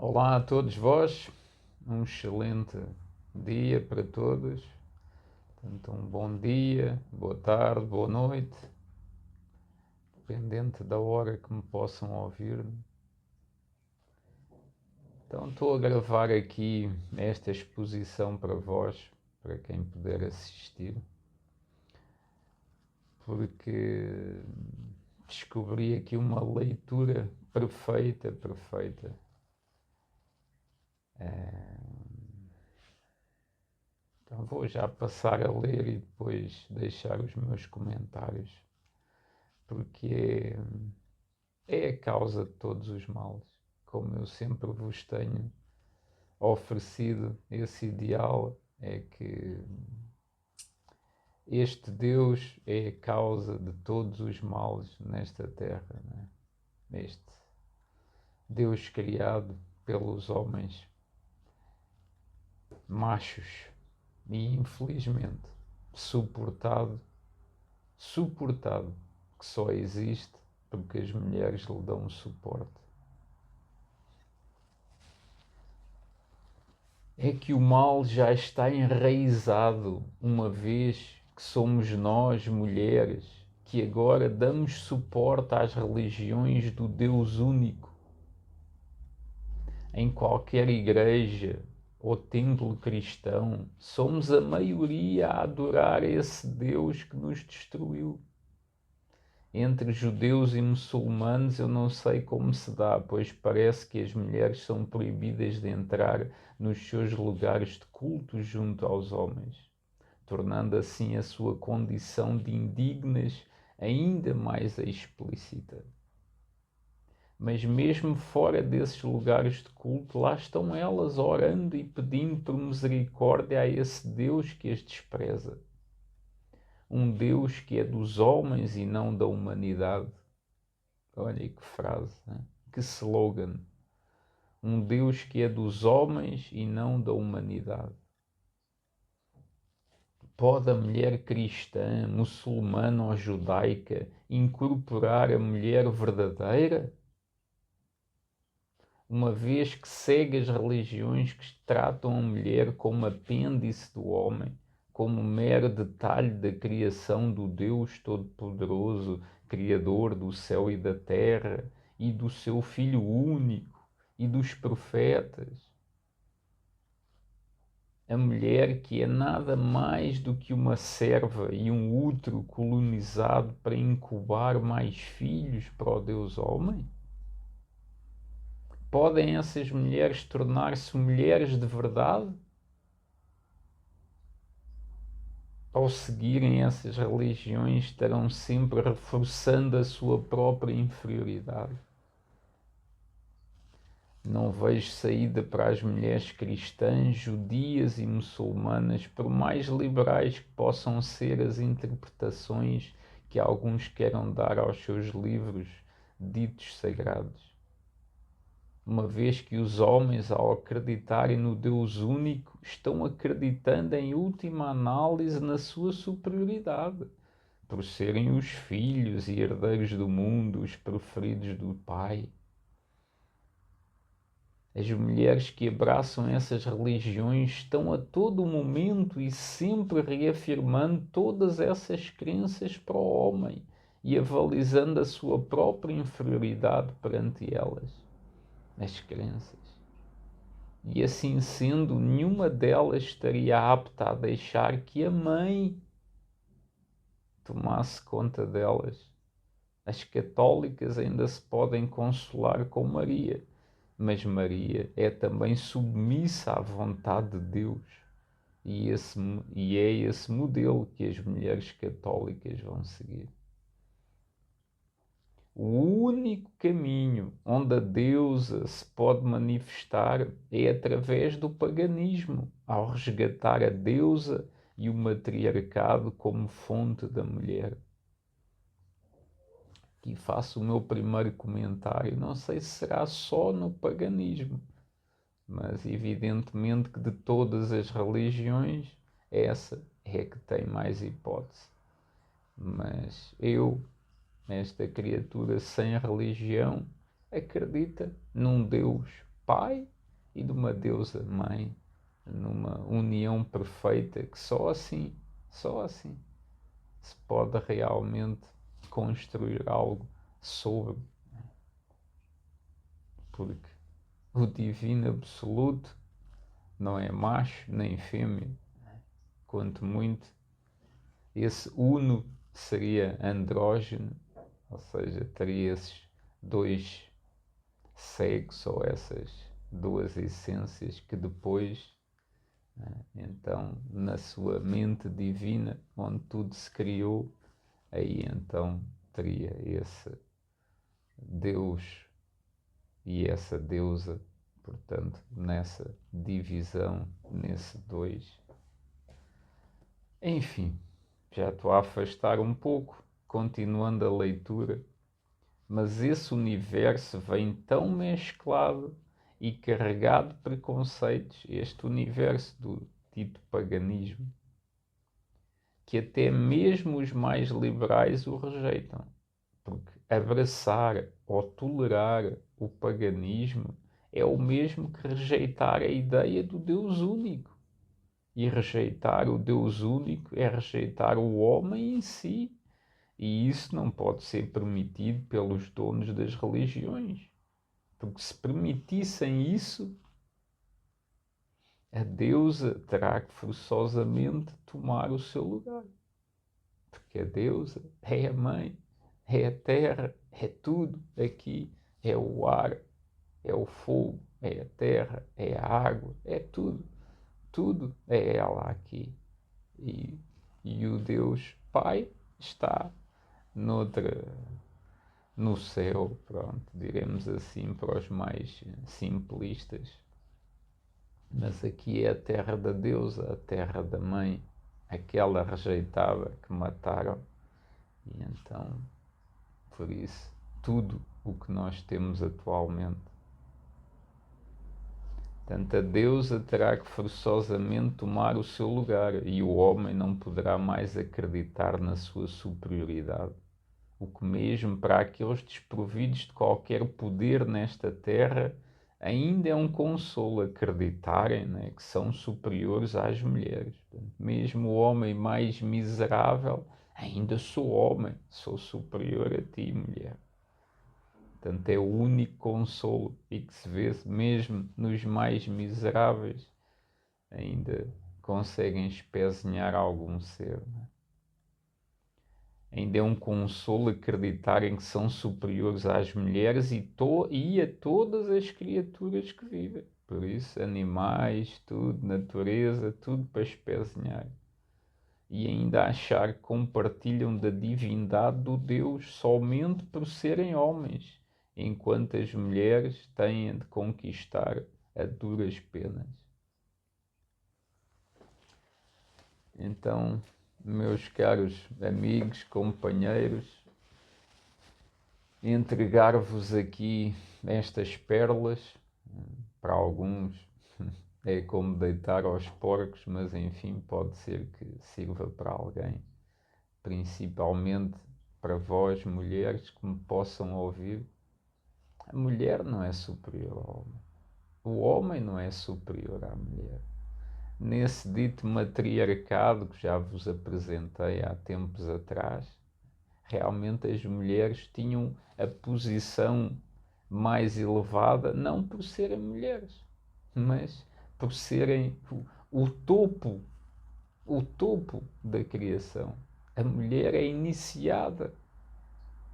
Olá a todos vós, um excelente dia para todos. Portanto, um bom dia, boa tarde, boa noite, dependente da hora que me possam ouvir. Então, estou a gravar aqui esta exposição para vós, para quem puder assistir, porque descobri aqui uma leitura perfeita. Então vou já passar a ler e depois deixar os meus comentários, porque é a causa de todos os males. Como eu sempre vos tenho oferecido esse ideal, é que este Deus é a causa de todos os males nesta terra, né? Este Deus criado pelos homens machos e infelizmente suportado, que só existe porque as mulheres lhe dão suporte. É que o mal já está enraizado, uma vez que somos nós, mulheres, que agora damos suporte às religiões do Deus único. Em qualquer igreja ou templo cristão, somos a maioria a adorar esse Deus que nos destruiu. Entre judeus e muçulmanos eu não sei como se dá, pois parece que as mulheres são proibidas de entrar nos seus lugares de culto junto aos homens, tornando assim a sua condição de indignas ainda mais explícita. Mas mesmo fora desses lugares de culto, lá estão elas orando e pedindo por misericórdia a esse Deus que as despreza. Um Deus que é dos homens e não da humanidade. Olha que frase, né? Que slogan. Um Deus que é dos homens e não da humanidade. Pode a mulher cristã, muçulmana ou judaica incorporar a mulher verdadeira? Uma vez que segue as religiões que tratam a mulher como apêndice do homem, como mero detalhe da criação do Deus Todo-Poderoso, Criador do céu e da terra, e do seu Filho único, e dos profetas. A mulher que é nada mais do que uma serva e um útero colonizado para incubar mais filhos para o Deus homem? Podem essas mulheres tornar-se mulheres de verdade? Ao seguirem essas religiões, estarão sempre reforçando a sua própria inferioridade. Não vejo saída para as mulheres cristãs, judias e muçulmanas, por mais liberais que possam ser as interpretações que alguns queiram dar aos seus livros ditos sagrados. Uma vez que os homens, ao acreditarem no Deus único, estão acreditando em última análise na sua superioridade, por serem os filhos e herdeiros do mundo, os preferidos do Pai. As mulheres que abraçam essas religiões estão a todo momento e sempre reafirmando todas essas crenças para o homem e avalizando a sua própria inferioridade perante elas, as crenças. E assim sendo, nenhuma delas estaria apta a deixar que a mãe tomasse conta delas. As católicas ainda se podem consolar com Maria, mas Maria é também submissa à vontade de Deus. E é esse modelo que as mulheres católicas vão seguir. O único caminho onde a deusa se pode manifestar é através do paganismo, ao resgatar a deusa e o matriarcado como fonte da mulher. Aqui faço o meu primeiro comentário, não sei se será só no paganismo, mas evidentemente que de todas as religiões, essa é que tem mais hipótese. Mas eu, esta criatura sem religião, acredita num Deus Pai e de uma deusa mãe, numa união perfeita, que só assim se pode realmente construir algo sobre, porque o divino absoluto não é macho nem fêmea, quanto muito esse uno seria andrógeno, ou seja, teria esses dois sexos ou essas duas essências que depois, então, na sua mente divina, onde tudo se criou, aí então teria esse Deus e essa deusa, portanto, nessa divisão, nesse dois. Enfim, já estou a afastar um pouco, continuando a leitura, mas esse universo vem tão mesclado e carregado de preconceitos, este universo do dito paganismo, que até mesmo os mais liberais o rejeitam. Porque abraçar ou tolerar o paganismo é o mesmo que rejeitar a ideia do Deus único. E rejeitar o Deus único é rejeitar o homem em si. E isso não pode ser permitido pelos donos das religiões. Porque se permitissem isso, a deusa terá que forçosamente tomar o seu lugar. Porque a deusa é a mãe, é a terra, é tudo aqui, é o ar, é o fogo, é a terra, é a água, é tudo. Tudo é ela aqui. E, e o Deus Pai está noutra, no céu, pronto, diremos assim para os mais simplistas. Mas aqui é a terra da deusa, a terra da mãe, aquela rejeitada que mataram. E então, por isso, tudo o que nós temos atualmente. Portanto, a deusa terá que forçosamente tomar o seu lugar e o homem não poderá mais acreditar na sua superioridade. O que mesmo para aqueles desprovidos de qualquer poder nesta terra ainda é um consolo acreditarem, né, que são superiores às mulheres. Mesmo o homem mais miserável, ainda sou homem, sou superior a ti, mulher. Portanto, é o único consolo e que se vê mesmo nos mais miseráveis, ainda conseguem espezinhar algum ser. Né? Ainda é um consolo acreditarem que são superiores às mulheres e a todas as criaturas que vivem. Por isso, animais, tudo, natureza, tudo para espezinhar. E ainda achar que compartilham da divindade do Deus somente por serem homens, enquanto as mulheres têm de conquistar a duras penas. Então, meus caros amigos, companheiros, entregar-vos aqui estas pérolas, para alguns é como deitar aos porcos, mas enfim, pode ser que sirva para alguém, principalmente para vós, mulheres, que me possam ouvir. A mulher não é superior ao homem. O homem não é superior à mulher. Nesse dito matriarcado que já vos apresentei há tempos atrás, realmente as mulheres tinham a posição mais elevada, não por serem mulheres, mas por serem o topo da criação. A mulher é iniciada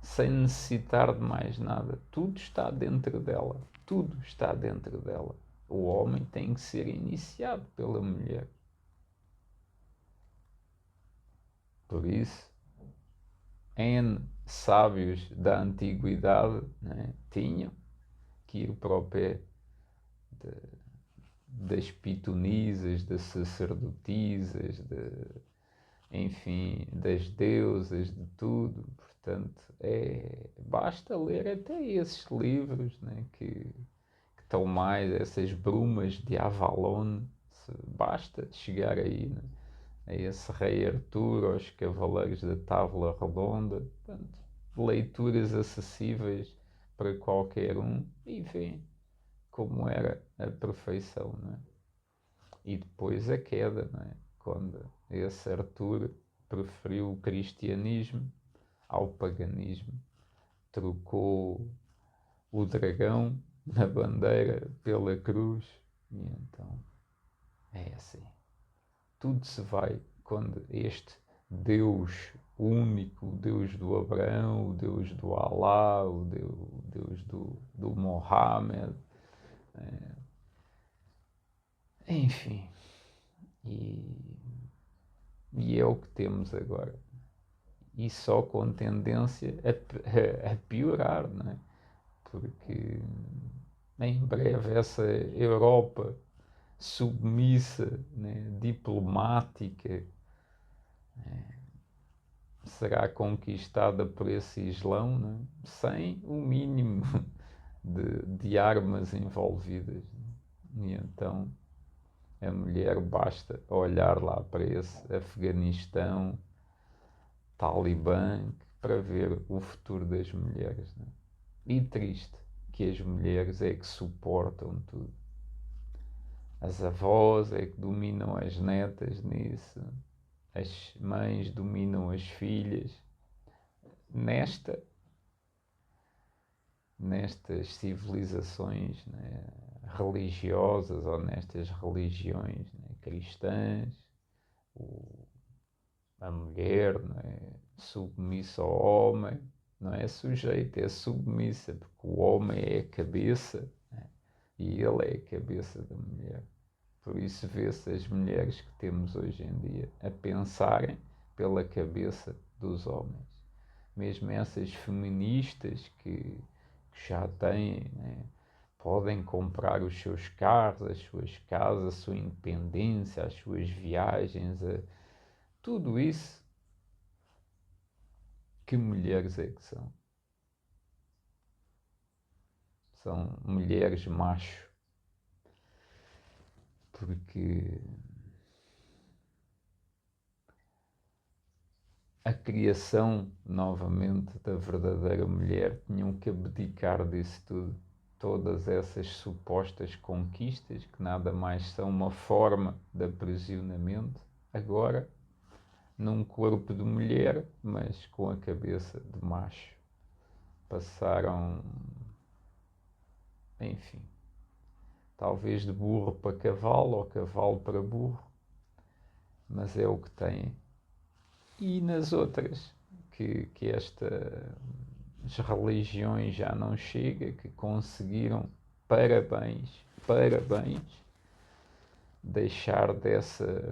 sem necessitar de mais nada. Tudo está dentro dela. Tudo está dentro dela. O homem tem que ser iniciado pela mulher. Por isso, N sábios da antiguidade, né, tinham que ir para o pé de, das pitonisas, das sacerdotisas, enfim, das deusas, de tudo. Portanto, basta ler até esses livros, né, que estão mais, essas brumas de Avalon, basta chegar aí, né, a esse rei Artur, aos cavaleiros da Távola Redonda, portanto, leituras acessíveis para qualquer um e vê como era a perfeição, não é? E depois a queda, não é? Quando esse Arthur preferiu o cristianismo ao paganismo, trocou o dragão na bandeira pela cruz, e então é assim. Tudo se vai quando este Deus único, o Deus do Abraão, o Deus do Alá, o Deus do Mohammed, enfim, e é o que temos agora. E só com tendência a piorar, não é? Porque em breve essa Europa submissa, né, diplomática, será conquistada por esse Islão, né, sem o mínimo de armas envolvidas. E então a mulher basta olhar lá para esse Afeganistão, Talibã, para ver o futuro das mulheres. Né? E triste que as mulheres é que suportam tudo. As avós é que dominam as netas nisso, as mães dominam as filhas. Nestas civilizações, né, religiosas ou nestas religiões, né, cristãs, a mulher, né, submissa ao homem, não é sujeita, é submissa, porque o homem é a cabeça, né, e ele é a cabeça da mulher. Por isso vê-se as mulheres que temos hoje em dia a pensarem pela cabeça dos homens. Mesmo essas feministas que já têm, né, podem comprar os seus carros, as suas casas, a sua independência, as suas viagens, tudo isso. Que mulheres é que são? São mulheres macho. Porque a criação, novamente, da verdadeira mulher tinham que abdicar disso tudo. Todas essas supostas conquistas, que nada mais são uma forma de aprisionamento, agora num corpo de mulher, mas com a cabeça de macho. Passaram, enfim, talvez de burro para cavalo ou cavalo para burro, mas é o que têm. E nas outras, que as religiões já não chega, que conseguiram, parabéns, parabéns, deixar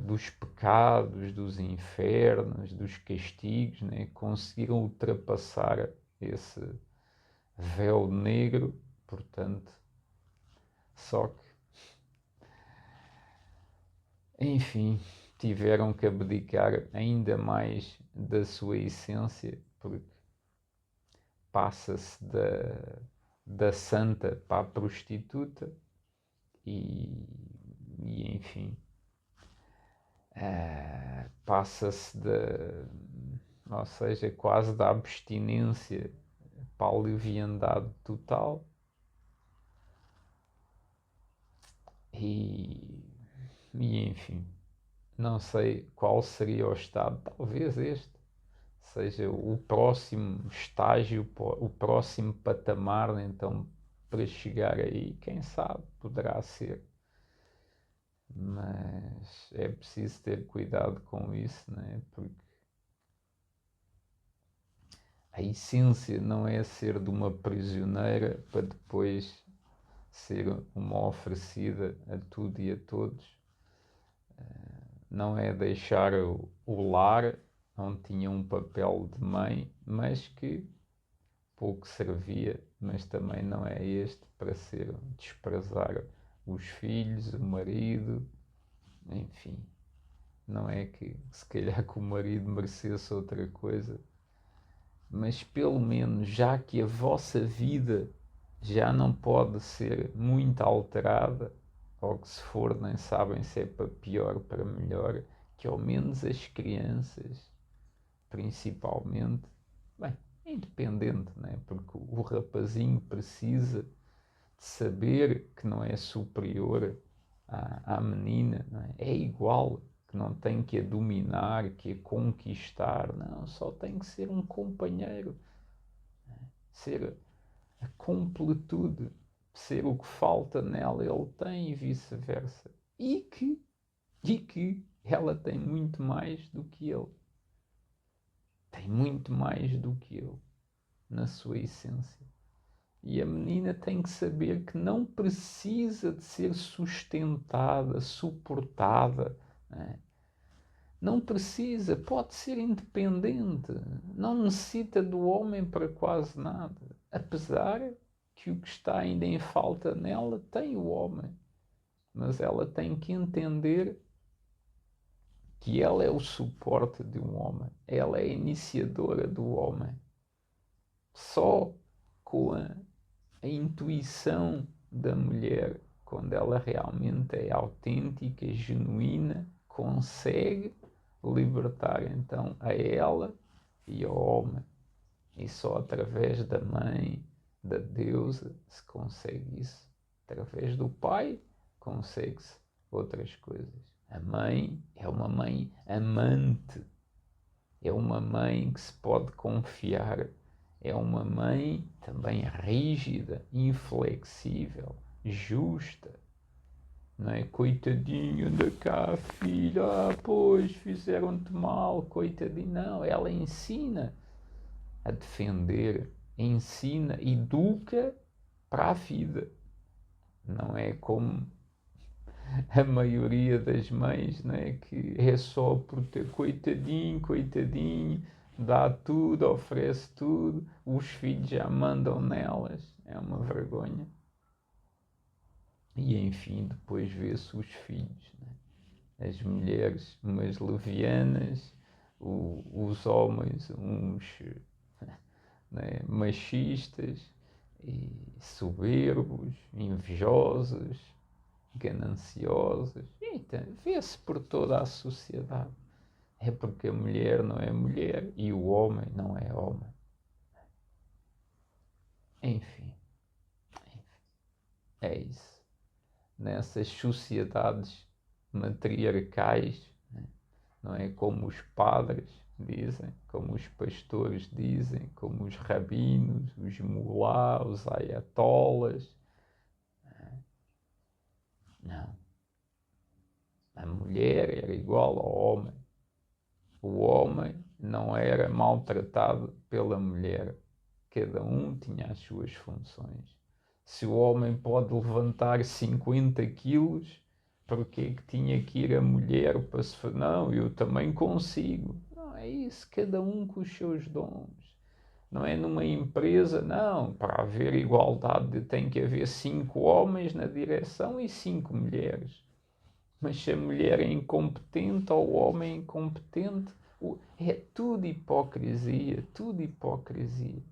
dos pecados, dos infernos, dos castigos, né? Conseguiram ultrapassar esse véu negro, portanto, só que, enfim, tiveram que abdicar ainda mais da sua essência, porque passa-se da santa para a prostituta e enfim, passa-se ou seja, quase da abstinência para a leviandade total e enfim, não sei qual seria o estado, talvez este seja o próximo estágio, o próximo patamar, então, para chegar aí, quem sabe, poderá ser. Mas é preciso ter cuidado com isso, né? Porque a essência não é ser de uma prisioneira para depois ser uma oferecida a tudo e a todos. Não é deixar o lar onde tinha um papel de mãe, mas que pouco servia, mas também não é este para ser desprezar os filhos, o marido, enfim. Não é que se calhar que o marido merecesse outra coisa, mas pelo menos já que a vossa vida já não pode ser muito alterada, ou que se for nem sabem se é para pior ou para melhor, que ao menos as crianças, principalmente, bem, é independente, né? Porque o rapazinho precisa de saber que não é superior à menina, não é? É igual, que não tem que a dominar, que a conquistar, não, só tem que ser um companheiro, ser a completude, ser o que falta nela, ele tem e vice-versa. E que ela tem muito mais do que ele. Tem muito mais do que ele, na sua essência. E a menina tem que saber que não precisa de ser sustentada, suportada. Né? Não precisa, pode ser independente. Não necessita do homem para quase nada. Apesar que o que está ainda em falta nela tem o homem. Mas ela tem que entender que ela é o suporte de um homem. Ela é a iniciadora do homem. Só com a intuição da mulher, quando ela realmente é autêntica, genuína, consegue libertar então a ela e ao homem. E só através da mãe, da deusa, se consegue isso. Através do pai, consegue-se outras coisas. A mãe é uma mãe amante, é uma mãe que se pode confiar, é uma mãe também rígida, inflexível, justa. Não é? Coitadinho, anda cá, filha, pois fizeram-te mal, coitadinho. Não, ela ensina a defender, ensina, educa para a vida. Não é como a maioria das mães, né, que é só por ter coitadinho, coitadinho, dá tudo, oferece tudo, os filhos já mandam nelas, é uma vergonha. E enfim, depois vê-se os filhos, né? As mulheres umas levianas, os homens uns né, machistas e soberbos, invejosos, gananciosos. Eita, vê-se por toda a sociedade. É porque a mulher não é mulher e o homem não é homem. Enfim, é isso. Nessas sociedades matriarcais, né? Não é como os padres dizem, como os pastores dizem, como os rabinos, os mulá, os ayatolas. Não. A mulher era igual ao homem. O homem não era maltratado pela mulher. Cada um tinha as suas funções. Se o homem pode levantar 50 quilos, por que tinha que ir a mulher para se fazer? Não, eu também consigo. Não, é isso, cada um com os seus dons. Não é numa empresa, não. Para haver igualdade tem que haver 5 homens na direção e 5 mulheres. Mas se a mulher é incompetente ou o homem é incompetente, é tudo hipocrisia, tudo hipocrisia,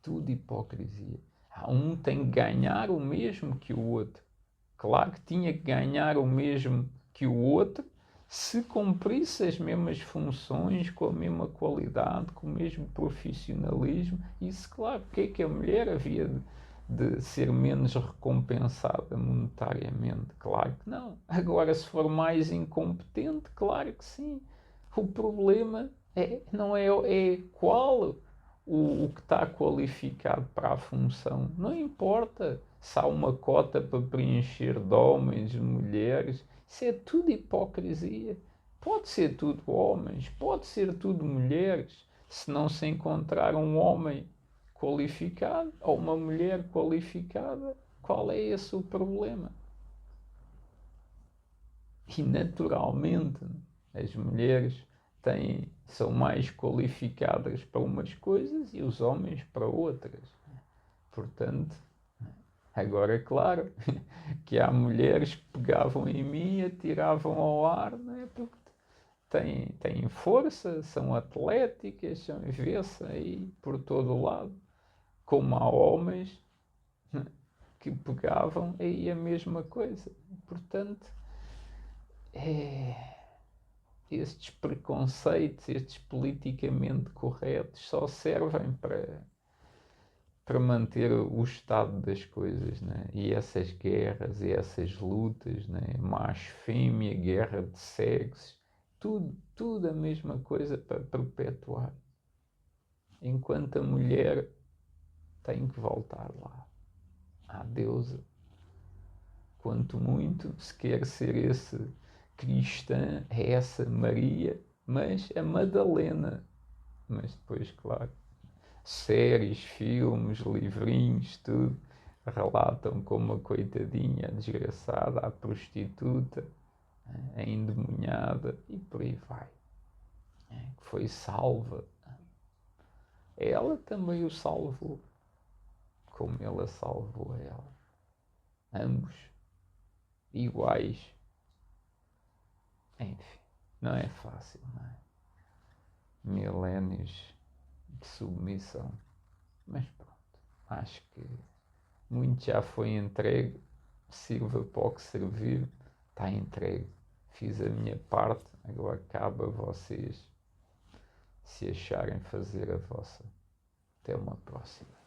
tudo hipocrisia. Um tem que ganhar o mesmo que o outro. Claro que tinha que ganhar o mesmo que o outro se cumprisse as mesmas funções, com a mesma qualidade, com o mesmo profissionalismo. Isso, claro, porque é que a mulher havia de ser menos recompensada monetariamente? Claro que não. Agora, se for mais incompetente, claro que sim. O problema não é qual o que está qualificado para a função. Não importa se há uma cota para preencher de homens, de mulheres. Isso é tudo hipocrisia. Pode ser tudo homens, pode ser tudo mulheres. Se não se encontrar um homem qualificado ou uma mulher qualificada, qual é esse o problema? E naturalmente as mulheres são mais qualificadas para umas coisas e os homens para outras. Portanto, agora é claro que há mulheres que pegavam em mim e atiravam ao ar, não é? Porque têm força, são atléticas, vê-se aí por todo o lado, como há homens que pegavam aí a mesma coisa. Portanto, estes preconceitos, estes politicamente corretos, só servem para manter o estado das coisas, né? E essas guerras e essas lutas, né? Macho, fêmea, guerra de sexos, tudo a mesma coisa para perpetuar. Enquanto a mulher tem que voltar lá, à deusa. Quanto muito, se quer ser esse cristã, é essa Maria, mas a Madalena. Mas depois, claro, séries, filmes, livrinhos, tudo, relatam como a coitadinha, a desgraçada, a prostituta, a endemoniada e por aí vai, que foi salva. Ela também o salvou, como ele a salvou a ela. Ambos iguais. Enfim, não é fácil, não é? Milénios de submissão. Mas pronto, acho que muito já foi entregue, sirva para o que servir, está entregue. Fiz a minha parte, agora cabe a vocês se acharem fazer a vossa. Até uma próxima.